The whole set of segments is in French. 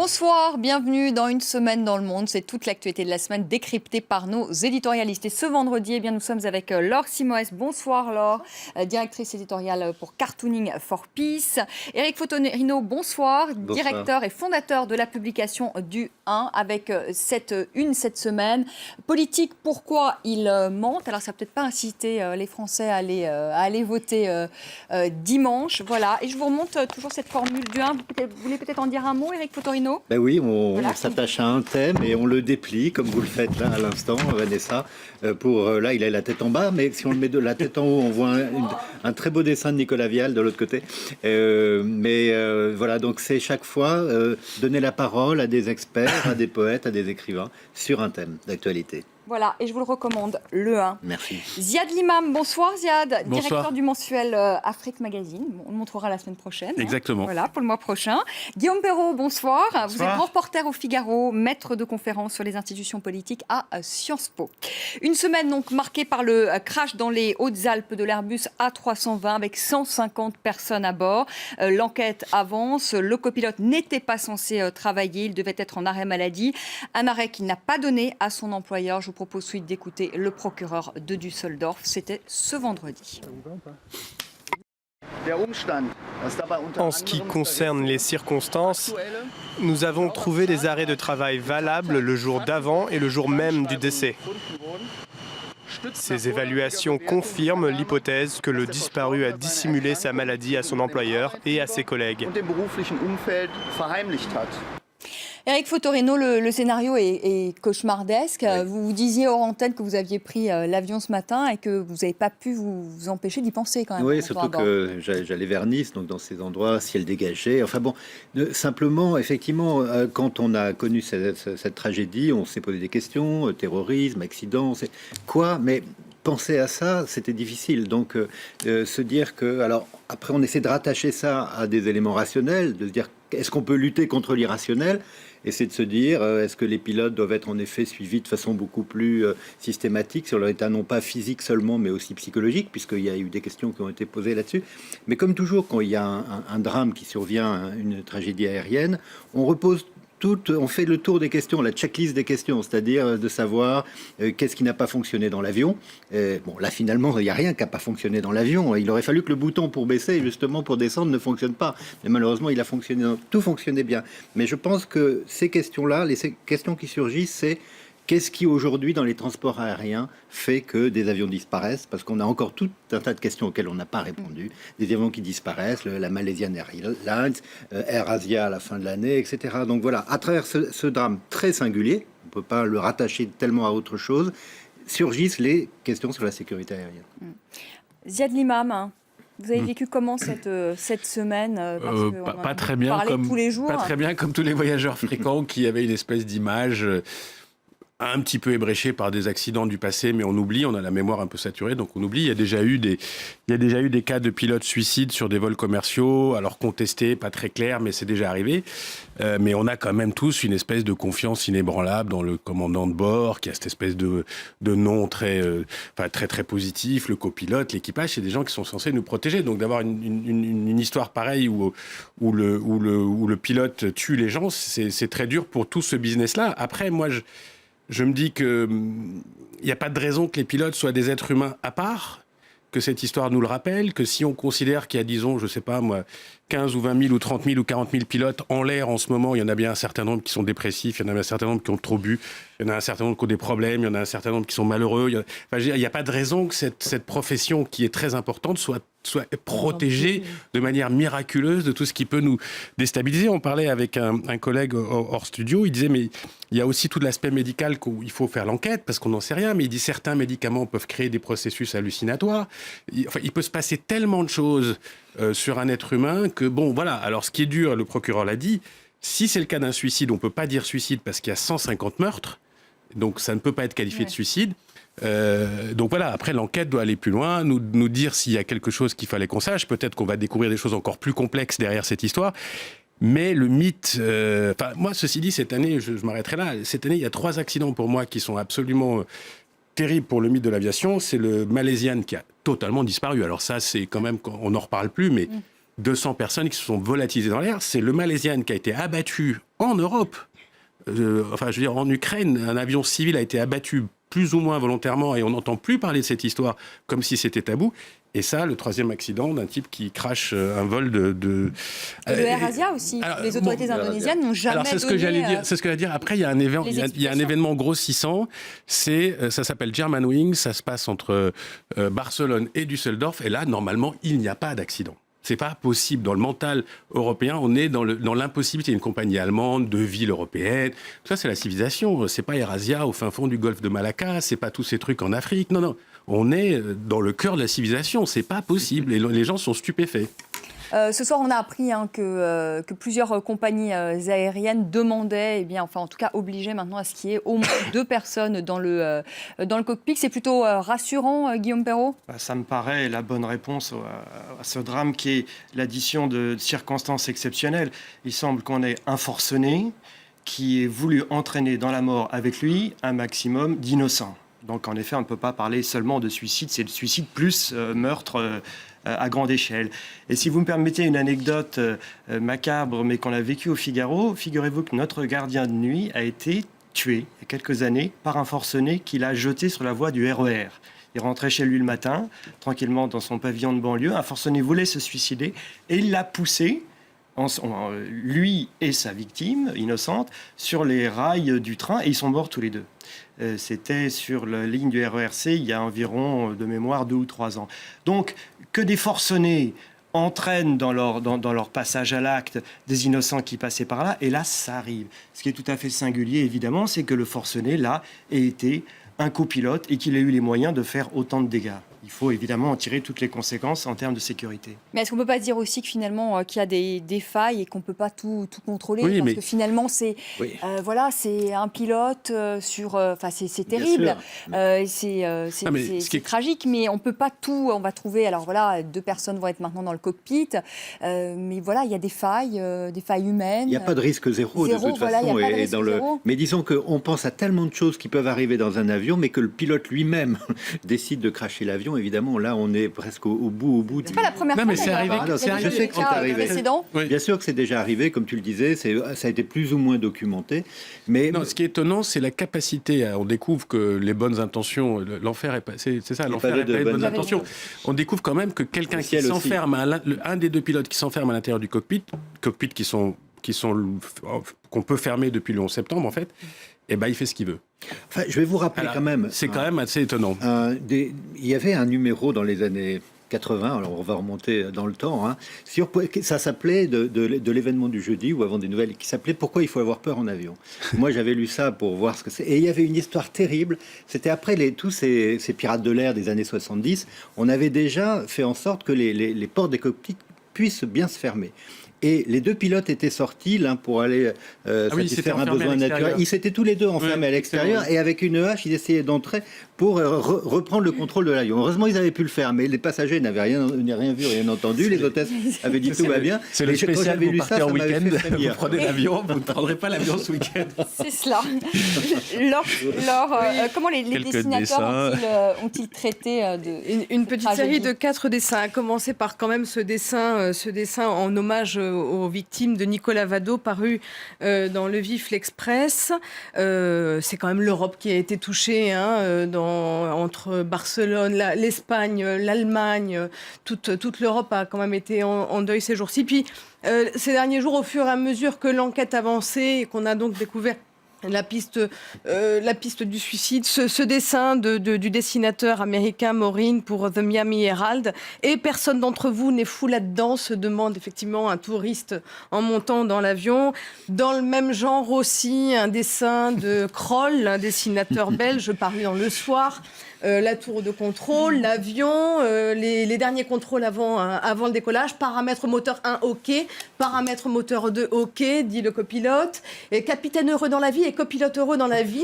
Bonsoir, bienvenue dans Une semaine dans le monde. C'est toute l'actualité de la semaine décryptée par nos éditorialistes. Et ce vendredi, nous sommes avec Laure Simoes. Bonsoir Laure, directrice éditoriale pour Cartooning for Peace. Éric Fotorino, bonsoir, directeur et fondateur de la publication du 1 avec cette une cette semaine. Politique, pourquoi il mente? Alors ça n'a peut-être pas incité les Français à aller voter dimanche. Voilà. Et je vous remonte toujours cette formule du 1. Vous voulez peut-être en dire un mot, Éric Fotorino? Ben oui, on s'attache à un thème et on le déplie, comme vous le faites là à l'instant, Vanessa. Là, il a la tête en bas, mais si on le met de la tête en haut, on voit un très beau dessin de Nicolas Vial de l'autre côté. Voilà, donc c'est chaque fois donner la parole à des experts, à des poètes, à des écrivains sur un thème d'actualité. Voilà, et je vous le recommande, le 1. Merci. Ziad Limam, bonsoir Ziad, bonsoir. Directeur du mensuel Afrique Magazine. On le montrera la semaine prochaine. Exactement. Voilà, pour le mois prochain. Guillaume Perrault, bonsoir. Vous êtes grand reporter au Figaro, maître de conférences sur les institutions politiques à Sciences Po. Une semaine donc marquée par le crash dans les Hautes-Alpes de l'Airbus A320 avec 150 personnes à bord. L'enquête avance. Le copilote n'était pas censé travailler. Il devait être en arrêt maladie. Un arrêt qu'il n'a pas donné à son employeur. Je vous propose ensuite d'écouter le procureur de Düsseldorf. C'était ce vendredi. En ce qui concerne les circonstances, nous avons trouvé des arrêts de travail valables le jour d'avant et le jour même du décès. Ces évaluations confirment l'hypothèse que le disparu a dissimulé sa maladie à son employeur et à ses collègues. Éric Fotorino, le scénario est cauchemardesque. Oui. Vous vous disiez hors antenne que vous aviez pris l'avion ce matin et que vous n'avez pas pu vous empêcher d'y penser quand même. Oui, surtout que j'allais vers Nice, donc dans ces endroits, ciel dégagé. Enfin bon, simplement, effectivement, quand on a connu cette tragédie, on s'est posé des questions, terrorisme, accident, c'est quoi, mais... Penser à ça, c'était difficile. Donc, se dire que... Alors, après, on essaie de rattacher ça à des éléments rationnels, de se dire, est-ce qu'on peut lutter contre l'irrationnel? Et c'est de se dire, est-ce que les pilotes doivent être en effet suivis de façon beaucoup plus systématique sur leur état non pas physique seulement, mais aussi psychologique, puisqu'il y a eu des questions qui ont été posées là-dessus. Mais comme toujours, quand il y a un drame qui survient, une tragédie aérienne, on fait le tour des questions, la checklist des questions, c'est-à-dire de savoir qu'est-ce qui n'a pas fonctionné dans l'avion. Bon, là, finalement, il n'y a rien qui n'a pas fonctionné dans l'avion. Il aurait fallu que le bouton pour baisser et justement pour descendre ne fonctionne pas. Mais malheureusement, il a fonctionné. Tout fonctionnait bien. Mais je pense que ces questions-là, les questions qui surgissent, c'est qu'est-ce qui, aujourd'hui, dans les transports aériens, fait que des avions disparaissent? Parce qu'on a encore tout un tas de questions auxquelles on n'a pas répondu. Des avions qui disparaissent, la Malaysian Airlines, Air Asia à la fin de l'année, etc. Donc voilà, à travers ce drame très singulier, on ne peut pas le rattacher tellement à autre chose, surgissent les questions sur la sécurité aérienne. Ziad Limam, vous avez vécu comment cette semaine? Pas très bien, tous les jours. Pas très bien, comme tous les voyageurs fréquents qui avaient une espèce d'image un petit peu ébréché par des accidents du passé, mais on oublie, on a la mémoire un peu saturée, donc on oublie. Il y a déjà eu des cas de pilotes suicides sur des vols commerciaux, alors contestés, pas très clairs, mais c'est déjà arrivé. Mais on a quand même tous une espèce de confiance inébranlable dans le commandant de bord, qui a cette espèce de nom très positif, le copilote, l'équipage, c'est des gens qui sont censés nous protéger. Donc d'avoir une histoire pareille où le pilote tue les gens, c'est très dur pour tout ce business-là. Après, moi, je me dis qu'il n'y a pas de raison que les pilotes soient des êtres humains à part, que cette histoire nous le rappelle, que si on considère qu'il y a, disons, je ne sais pas moi, 15 ou 20 000 ou 30 000 ou 40 000 pilotes en l'air en ce moment, il y en a bien un certain nombre qui sont dépressifs, il y en a un certain nombre qui ont trop bu, il y en a un certain nombre qui ont des problèmes, il y en a un certain nombre qui sont malheureux. Il n'y a pas de raison que cette profession qui est très importante soit protégée de manière miraculeuse de tout ce qui peut nous déstabiliser. On parlait avec un collègue hors studio, il disait mais il y a aussi tout l'aspect médical où il faut faire l'enquête parce qu'on n'en sait rien, mais il dit certains médicaments peuvent créer des processus hallucinatoires. Il peut se passer tellement de choses sur un être humain que bon voilà. Alors ce qui est dur, le procureur l'a dit, si c'est le cas d'un suicide, on ne peut pas dire suicide parce qu'il y a 150 meurtres, donc ça ne peut pas être qualifié de suicide. Donc voilà, après l'enquête doit aller plus loin, nous dire s'il y a quelque chose qu'il fallait qu'on sache, peut-être qu'on va découvrir des choses encore plus complexes derrière cette histoire. Mais le mythe... moi, ceci dit, cette année, je m'arrêterai là, cette année, il y a 3 accidents pour moi qui sont absolument terribles pour le mythe de l'aviation. C'est le Malaysian qui a totalement disparu. Alors ça, c'est quand même... On n'en reparle plus, mais 200 personnes qui se sont volatilisées dans l'air. C'est le Malaisian qui a été abattu en Europe. En Ukraine, un avion civil a été abattu plus ou moins volontairement et on n'entend plus parler de cette histoire comme si c'était tabou. Et ça, le 3e accident d'un type qui crache un vol de Et le Air Asia aussi. Les autorités indonésiennes n'ont jamais alors, c'est ce que j'allais dire. C'est ce que j'allais dire. Après, il y a un événement grossissant. Ça s'appelle Germanwings. Ça se passe entre Barcelone et Düsseldorf. Et là, normalement, il n'y a pas d'accident. C'est pas possible. Dans le mental européen, on est dans l'impossibilité. Une compagnie allemande, de villes européennes. Tout ça, c'est la civilisation. C'est pas Air Asia au fin fond du golfe de Malacca. C'est pas tous ces trucs en Afrique. Non. On est dans le cœur de la civilisation. C'est pas possible. Et les gens sont stupéfaits. Ce soir, on a appris que plusieurs compagnies aériennes demandaient, en tout cas obligeaient maintenant à ce qu'il y ait au moins 2 personnes dans le cockpit. C'est plutôt rassurant, Guillaume Perrault ? Ça me paraît la bonne réponse à ce drame qui est l'addition de circonstances exceptionnelles. Il semble qu'on ait un forcené qui ait voulu entraîner dans la mort avec lui un maximum d'innocents. Donc en effet, on ne peut pas parler seulement de suicide, c'est le suicide plus meurtre à grande échelle. Et si vous me permettez une anecdote macabre, mais qu'on a vécue au Figaro, figurez-vous que notre gardien de nuit a été tué il y a quelques années par un forcené qui l'a jeté sur la voie du RER. Il rentrait chez lui le matin, tranquillement dans son pavillon de banlieue. Un forcené voulait se suicider et il l'a poussé, lui et sa victime innocente, sur les rails du train et ils sont morts tous les deux. C'était sur la ligne du RERC il y a environ, de mémoire, 2 ou 3 ans. Donc, que des forcenés entraînent dans leur passage à l'acte des innocents qui passaient par là, et là, ça arrive. Ce qui est tout à fait singulier, évidemment, c'est que le forcené, là, ait été un copilote et qu'il ait eu les moyens de faire autant de dégâts. Il faut évidemment en tirer toutes les conséquences en termes de sécurité. Mais est-ce qu'on ne peut pas dire aussi que finalement qu'il y a des failles et qu'on ne peut pas tout contrôler, oui, parce que finalement c'est c'est un pilote c'est terrible, c'est tragique, mais on ne peut pas tout. On va trouver 2 personnes vont être maintenant dans le cockpit, mais voilà, il y a des failles humaines. Il n'y a pas de risque zéro de toute façon. Mais disons qu'on pense à tellement de choses qui peuvent arriver dans un avion, mais que le pilote lui-même décide de cracher l'avion. Évidemment, là, on est presque au bout. C'est pas la première fois. Mais c'est arrivé. Je sais que c'est arrivé. Oui. Bien sûr que c'est déjà arrivé, comme tu le disais, ça a été plus ou moins documenté. Mais non, ce qui est étonnant, c'est la capacité. On découvre que les bonnes intentions, l'enfer est passé. C'est ça, l'enfer est pas de bonnes intentions. On découvre quand même que quelqu'un qui s'enferme, un des 2 pilotes qui s'enferme à l'intérieur du cockpit qu'on peut fermer depuis le 11 septembre en fait. Il fait ce qu'il veut. Enfin, je vais vous rappeler quand même. C'est quand même assez étonnant. Il y avait un numéro dans les années 80, alors on va remonter dans le temps, ça s'appelait de l'événement du jeudi ou avant des nouvelles, qui s'appelait « Pourquoi il faut avoir peur en avion ?» Moi, j'avais lu ça pour voir ce que c'est. Et il y avait une histoire terrible. C'était après tous ces pirates de l'air des années 70. On avait déjà fait en sorte que les portes des cockpits puissent bien se fermer. Et les 2 pilotes étaient sortis, l'un pour aller satisfaire un besoin naturel. Ils s'étaient tous les 2 enfermés à l'extérieur et avec une hache, ils essayaient d'entrer pour reprendre le contrôle de l'avion. Heureusement, ils avaient pu le faire, mais les passagers n'avaient rien vu, rien entendu. Les hôtesses avaient dit tout va bien. C'est le spécial, vous partez en week-end, vous prenez l'avion, vous ne prendrez pas l'avion ce week-end. C'est cela. Comment les dessinateurs ont-ils traité de une petite série de 4 dessins, à commencer par quand même ce dessin en hommage aux victimes de Nicolas Vado, paru dans Le Vif, l'Express. C'est quand même l'Europe qui a été touchée, entre Barcelone, l'Espagne, l'Allemagne, toute l'Europe a quand même été en deuil ces jours-ci. Puis ces derniers jours, au fur et à mesure que l'enquête avançait et qu'on a donc découvert la piste du suicide, ce dessin du dessinateur américain Maureen pour The Miami Herald, et personne d'entre vous n'est fou là-dedans, se demande effectivement un touriste en montant dans l'avion. Dans le même genre aussi, un dessin de Kroll, un dessinateur belge paru dans Le Soir. La tour de contrôle, l'avion, les derniers contrôles avant le décollage, paramètre moteur 1 OK, paramètre moteur 2 OK, dit le copilote, et capitaine heureux dans la vie et copilote heureux dans la vie,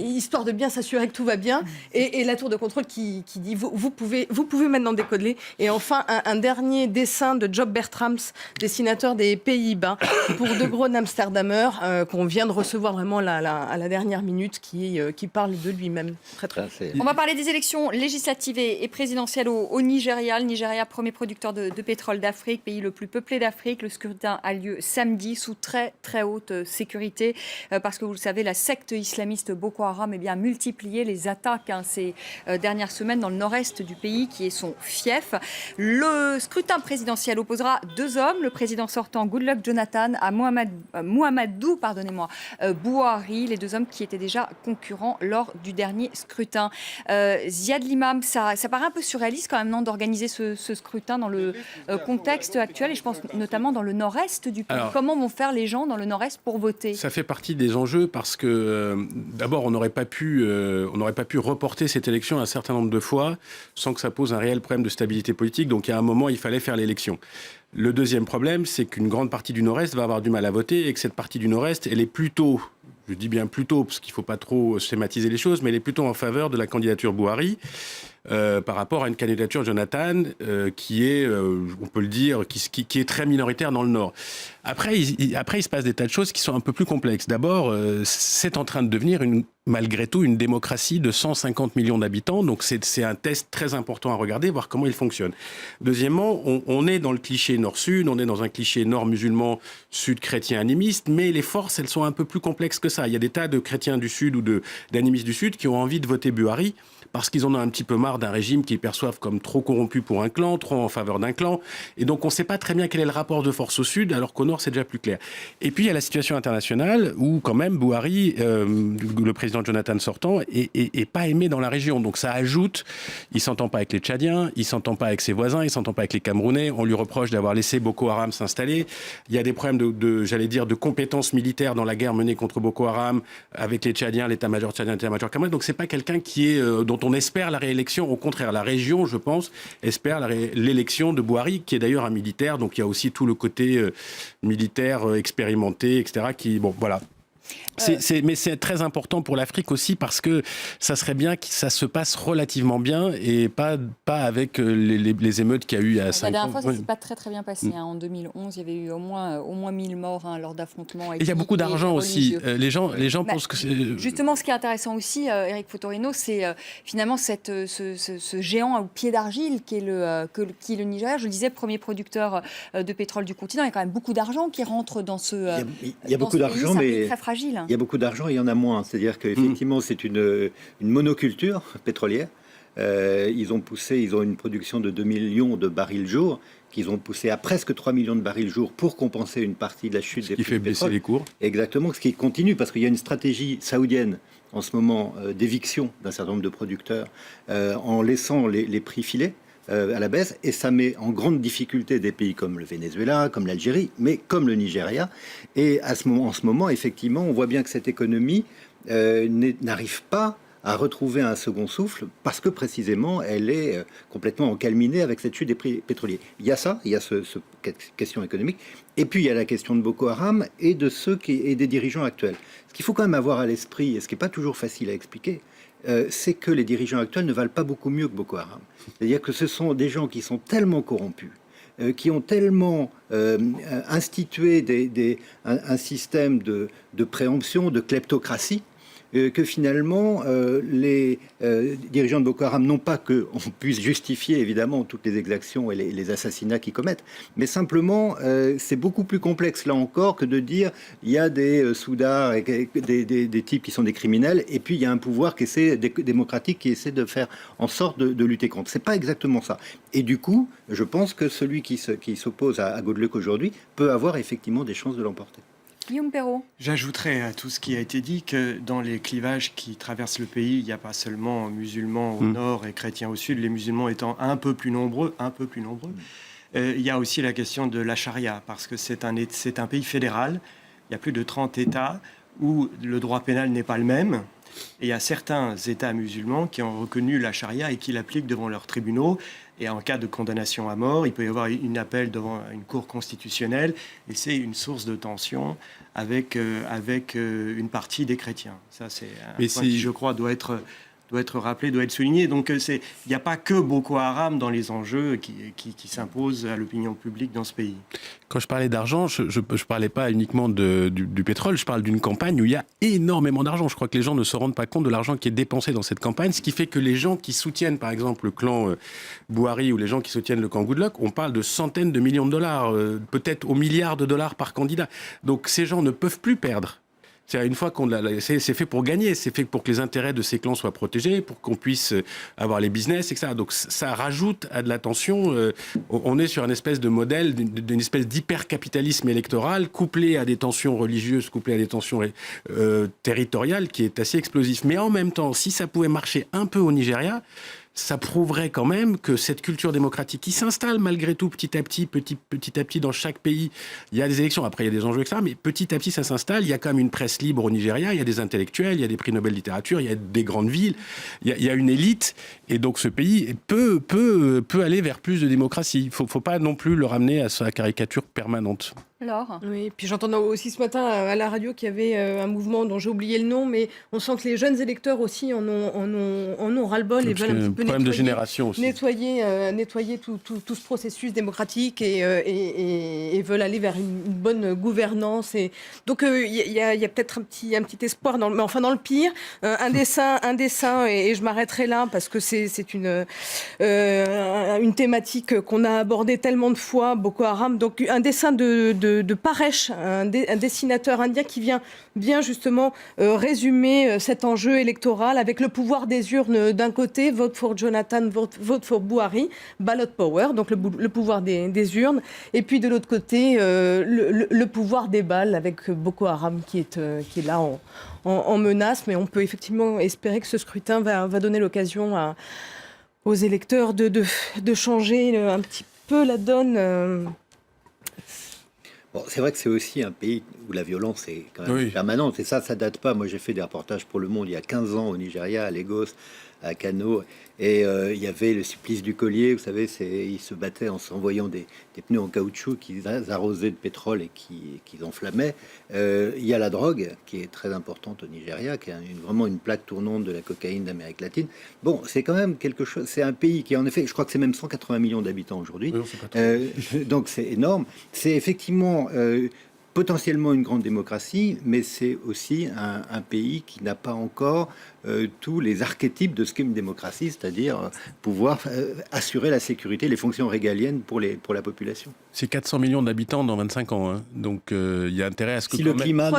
histoire de bien s'assurer que tout va bien, et la tour de contrôle qui dit vous pouvez maintenant décoller. Et enfin un dernier dessin de Job Bertrams, dessinateur des Pays-Bas, pour De Groen Amsterdammer, qu'on vient de recevoir vraiment à la dernière minute, qui parle de lui-même. Très très. fait. On va parler des élections législatives et présidentielles au Nigeria. Le Nigeria, premier producteur de pétrole d'Afrique, pays le plus peuplé d'Afrique. Le scrutin a lieu samedi sous très très haute sécurité parce que vous le savez, la secte islamiste Boko Haram a multiplié les attaques ces dernières semaines dans le nord-est du pays qui est son fief. Le scrutin présidentiel opposera deux hommes, le président sortant Goodluck Jonathan à Muhammadu Buhari, les deux hommes qui étaient déjà concurrents lors du dernier scrutin. Ziad Limam, ça paraît un peu surréaliste quand même, non, d'organiser ce scrutin dans le contexte actuel, et je pense notamment dans le nord-est du pays. Alors, comment vont faire les gens dans le nord-est pour voter ? Ça fait partie des enjeux parce que, d'abord, on n'aurait pas pu reporter cette élection un certain nombre de fois sans que ça pose un réel problème de stabilité politique. Donc, il y a un moment, il fallait faire l'élection. Le deuxième problème, c'est qu'une grande partie du nord-est va avoir du mal à voter et que cette partie du nord-est, elle est plutôt... Je dis bien plutôt, parce qu'il ne faut pas trop schématiser les choses, mais elle est plutôt en faveur de la candidature Buhari par rapport à une candidature Jonathan qui est, on peut le dire, qui est très minoritaire dans le Nord. Après, il se passe des tas de choses qui sont un peu plus complexes. D'abord, c'est en train de devenir malgré tout une démocratie de 150 millions d'habitants, donc c'est un test très important à regarder, voir comment il fonctionne. Deuxièmement, on est dans le cliché nord-sud, on est dans un cliché nord-musulman, sud-chrétien animiste, mais les forces, elles sont un peu plus complexes que ça. Il y a des tas de chrétiens du sud ou d'animistes du sud qui ont envie de voter Buhari parce qu'ils en ont un petit peu marre d'un régime qu'ils perçoivent comme trop corrompu pour un clan, trop en faveur d'un clan. Et donc, on ne sait pas très bien quel est le rapport de force au sud, alors qu'au nord, c'est déjà plus clair. Et puis, il y a la situation internationale où, quand même, Buhari, le président Jonathan sortant, est pas aimé dans la région. Donc, ça ajoute, il ne s'entend pas avec les Tchadiens, il ne s'entend pas avec ses voisins, il ne s'entend pas avec les Camerounais. On lui reproche d'avoir laissé Boko Haram s'installer. Il y a des problèmes de compétences militaires dans la guerre menée contre Boko Haram avec les Tchadiens, l'état-major tchadien, l'état-major camerounais. Donc, c'est pas quelqu'un dont on espère la réélection. Au contraire, la région, je pense, espère l'élection de Buhari, qui est d'ailleurs un militaire. Donc, il y a aussi tout le côté militaire expérimenté, etc. Bon, voilà. Mais c'est très important pour l'Afrique aussi parce que ça serait bien que ça se passe relativement bien et pas avec les émeutes qu'il y a eu il y a 5 ans. La dernière fois, ça ne s'est pas très très bien passé. En 2011, il y avait eu au moins 1000 morts lors d'affrontements. Et il y a beaucoup d'argent aussi. Les gens pensent que c'est... Justement, ce qui est intéressant aussi, Eric Fotorino, c'est finalement ce géant au pied d'argile qui est le Nigeria. Je le disais, premier producteur de pétrole du continent. Il y a quand même beaucoup d'argent qui rentre dans ce il y a beaucoup d'argent, mais très fragile. Il y a beaucoup d'argent et il y en a moins. C'est-à-dire qu'effectivement, c'est une monoculture pétrolière. Ils ont une production de 2 millions de barils jour, qu'ils ont poussé à presque 3 millions de barils jour pour compenser une partie de la chute des prix du pétrole. Ce qui fait baisser les cours. Exactement, ce qui continue, parce qu'il y a une stratégie saoudienne en ce moment d'éviction d'un certain nombre de producteurs en laissant les prix filer à la baisse, et ça met en grande difficulté des pays comme le Venezuela, comme l'Algérie, mais comme le Nigeria. Et en ce moment, effectivement, on voit bien que cette économie n'arrive pas à retrouver un second souffle parce que précisément elle est complètement encalminée avec cette chute des prix pétroliers. Il y a cette question économique, et puis il y a la question de Boko Haram et des dirigeants actuels. Ce qu'il faut quand même avoir à l'esprit, et ce qui n'est pas toujours facile à expliquer, c'est que les dirigeants actuels ne valent pas beaucoup mieux que Boko Haram. C'est-à-dire que ce sont des gens qui sont tellement corrompus, qui ont tellement institué un système de préemption, de kleptocratie, que finalement les dirigeants de Boko Haram, non pas qu'on puisse justifier évidemment toutes les exactions et les assassinats qu'ils commettent, mais simplement c'est beaucoup plus complexe là encore que de dire il y a des soudards, des types qui sont des criminels, et puis il y a un pouvoir démocratique qui essaie de faire en sorte de lutter contre. C'est pas exactement ça. Et du coup, je pense que celui qui s'oppose à Goodluck aujourd'hui peut avoir effectivement des chances de l'emporter. Guillaume Perrault. J'ajouterais à tout ce qui a été dit que dans les clivages qui traversent le pays, il n'y a pas seulement musulmans au nord et chrétiens au sud, les musulmans étant un peu plus nombreux. Il y a aussi la question de la charia, parce que c'est un pays fédéral. Il y a plus de 30 États où le droit pénal n'est pas le même. Et il y a certains États musulmans qui ont reconnu la charia et qui l'appliquent devant leurs tribunaux. Et en cas de condamnation à mort, il peut y avoir une appel devant une cour constitutionnelle. Et c'est une source de tension avec une partie des chrétiens. Ça, c'est un point qui, je crois, doit être doit être rappelé, doit être souligné. Donc il n'y a pas que Boko Haram dans les enjeux qui s'imposent à l'opinion publique dans ce pays. Quand je parlais d'argent, je ne parlais pas uniquement du pétrole, je parle d'une campagne où il y a énormément d'argent. Je crois que les gens ne se rendent pas compte de l'argent qui est dépensé dans cette campagne, ce qui fait que les gens qui soutiennent par exemple le clan Bouhari ou les gens qui soutiennent le clan Goodluck, on parle de centaines de millions de dollars, peut-être aux milliards de dollars par candidat. Donc ces gens ne peuvent plus perdre. C'est-à-dire, une fois c'est fait pour gagner, c'est fait pour que les intérêts de ces clans soient protégés, pour qu'on puisse avoir les business, etc. Donc ça rajoute à de la tension. On est sur une espèce de modèle, d'une espèce d'hypercapitalisme électoral, couplé à des tensions religieuses, couplé à des tensions territoriales, qui est assez explosif. Mais en même temps, si ça pouvait marcher un peu au Nigeria, ça prouverait quand même que cette culture démocratique qui s'installe malgré tout petit à petit dans chaque pays. Il y a des élections, après il y a des enjeux, etc. Mais petit à petit ça s'installe. Il y a quand même une presse libre au Nigeria, il y a des intellectuels, il y a des prix Nobel de littérature, il y a des grandes villes, il y a une élite. Et donc ce pays peut aller vers plus de démocratie. Il ne faut pas non plus le ramener à sa caricature permanente. Laure. Oui, puis j'entends aussi ce matin à la radio qu'il y avait un mouvement dont j'ai oublié le nom, mais on sent que les jeunes électeurs aussi en ont ras-le-bol et veulent un petit peu problème de génération aussi. nettoyer tout ce processus démocratique et veulent aller vers une bonne gouvernance. Et donc il y a peut-être un petit espoir, mais enfin dans le pire, un dessin, et je m'arrêterai là parce que c'est une thématique qu'on a abordée tellement de fois, Boko Haram. Donc un dessin de Paresh, un dessinateur indien qui vient bien justement résumer cet enjeu électoral avec le pouvoir des urnes d'un côté, vote for Jonathan, vote for Bouhari, ballot power, donc le pouvoir des urnes, et puis de l'autre côté, le pouvoir des balles avec Boko Haram qui est là en menace, mais on peut effectivement espérer que ce scrutin va donner l'occasion aux électeurs de changer un petit peu la donne. Bon, c'est vrai que c'est aussi un pays où la violence est quand même permanente. Et ça date pas. Moi, j'ai fait des reportages pour Le Monde il y a 15 ans au Nigeria, à Lagos, à Kano. Et il y avait le supplice du collier. Vous savez, ils se battaient en s'envoyant des pneus en caoutchouc qu'ils arrosaient de pétrole et qu'ils enflammaient. Il y a la drogue, qui est très importante au Nigeria, qui est vraiment une plaque tournante de la cocaïne d'Amérique latine. Bon, c'est quand même quelque chose. C'est un pays qui, en effet, je crois que c'est même 180 millions d'habitants aujourd'hui. Donc c'est énorme. C'est effectivement potentiellement une grande démocratie, mais c'est aussi un pays qui n'a pas encore tous les archétypes de ce qu'est une démocratie, c'est-à-dire pouvoir assurer la sécurité, les fonctions régaliennes pour la population. C'est 400 millions d'habitants dans 25 ans, hein. Donc il y a intérêt à ce que... Si le climat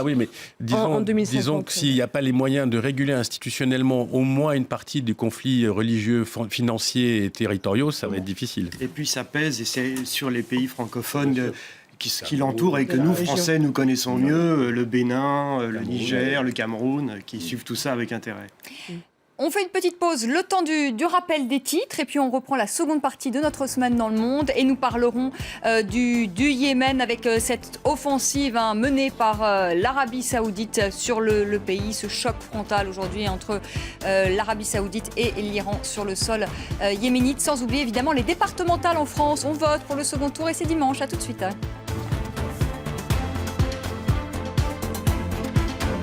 mais disons que s'il n'y a pas les moyens de réguler institutionnellement au moins une partie des conflits religieux, financiers et territoriaux, ça va être difficile. Et puis ça pèse, et c'est sur les pays francophones qui l'entourent et que nous, Français, nous connaissons mieux, le Bénin, le Niger, le Cameroun, qui suivent tout ça avec intérêt. On fait une petite pause, le temps du rappel des titres, et puis on reprend la seconde partie de notre semaine dans le monde, et nous parlerons du Yémen avec cette offensive menée par l'Arabie Saoudite sur le pays, ce choc frontal aujourd'hui entre l'Arabie Saoudite et l'Iran sur le sol yéménite, sans oublier évidemment les départementales en France. On vote pour le second tour et c'est dimanche, à tout de suite.